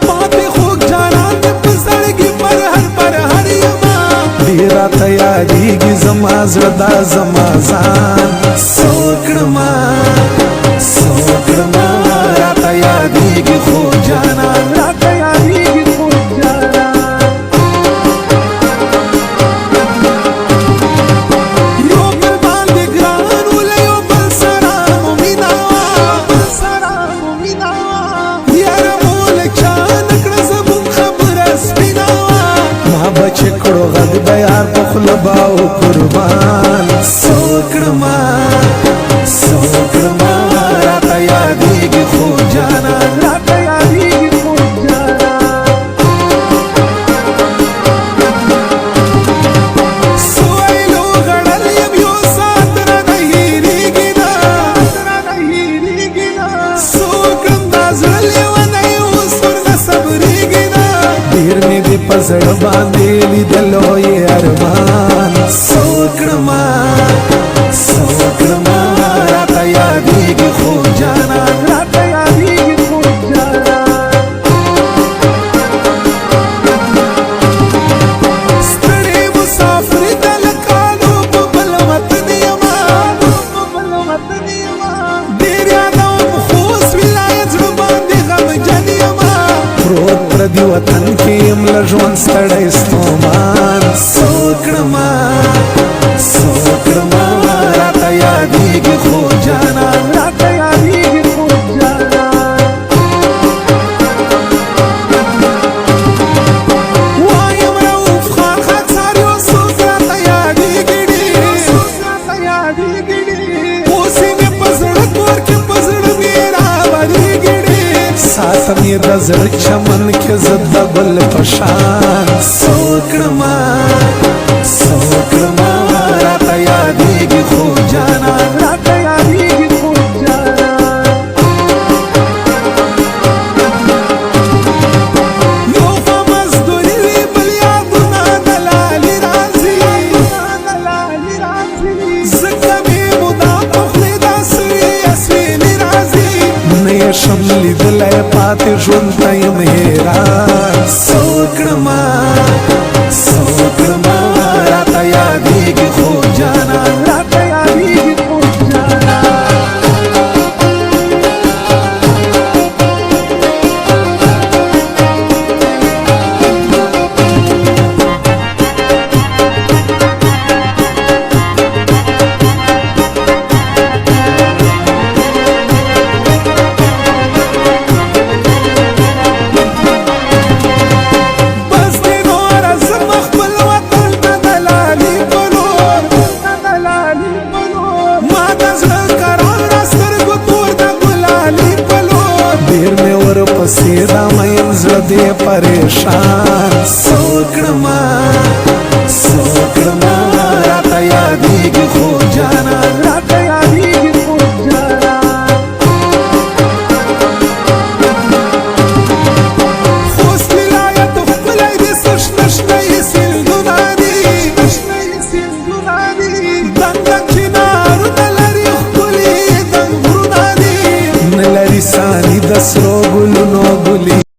پاتې خوږ جانان دې په زړګي پر هر یما ډېر راته یادېږي زما زړه دا زما ځان څه وکړمه راته یادېږي خوږ جانان راته یادېږي خوږ جانان یو بل باندې ګران و له یو بل سره مو مینه وه یاره مو له چا نه کړه زموږ خبره سپینه وه ما به چې کړو غږ د یار په خوله به و قربان څه وکړمه راته یادېږي خوږ جانان راته یادېږي خوږ جانان سویلو غړل یم یو ساعت رانه هېرېږي نه څه وکړم دا زړه لیونی اوس ورنه صبرېږي نه ډېر مې دې په زړه باندې لیدلو یې ارمان څه وکړمه راته یادېږي خوږ جانان راته یادېږي خوږ جانان ستړی مسافري د له کالو په بل وطن یمه ډېر یادوم خوست ولایت زړه باندې غمجن یمه پروت پردي وطن کې یم له ژوند ستړی ستومان څه وکړمه راته یادېږي خوږ جانان راته یادېږي خوږ جانان وایم رؤف خان خاکسار یو څوک راته یادېږي ډېر اوس یې مې په زړه کور کې په زړه مې راورېږي ډېر ساتم یې د زړه چمن کې زه د ګل په شان څه وکړمه راته یادېږي خوږ جانان راته یادېږي خوږ جانان یو خوا مزدوري وي بل یادونه د لالي راځي ځکه مې مدام په خولې دا سوي اسوېلي راځي نه یې شم لیدلی پاتې ژوند ته یم حیران څه وکړمه راته یادېږي خوږ جانان راته یادېږي خوږ جانان سیدا میم زړه دې پریشان څه وکړمه راته یادېږي خوږ جانان راته یادېږي خوږ جانان خوست ولایت ښکلی دې څه شنه یې سیندونه دي دنګ چنارونه لري ښکلي دنګ غرونه دي نه لري ثاني د سرو ګلونو ګلي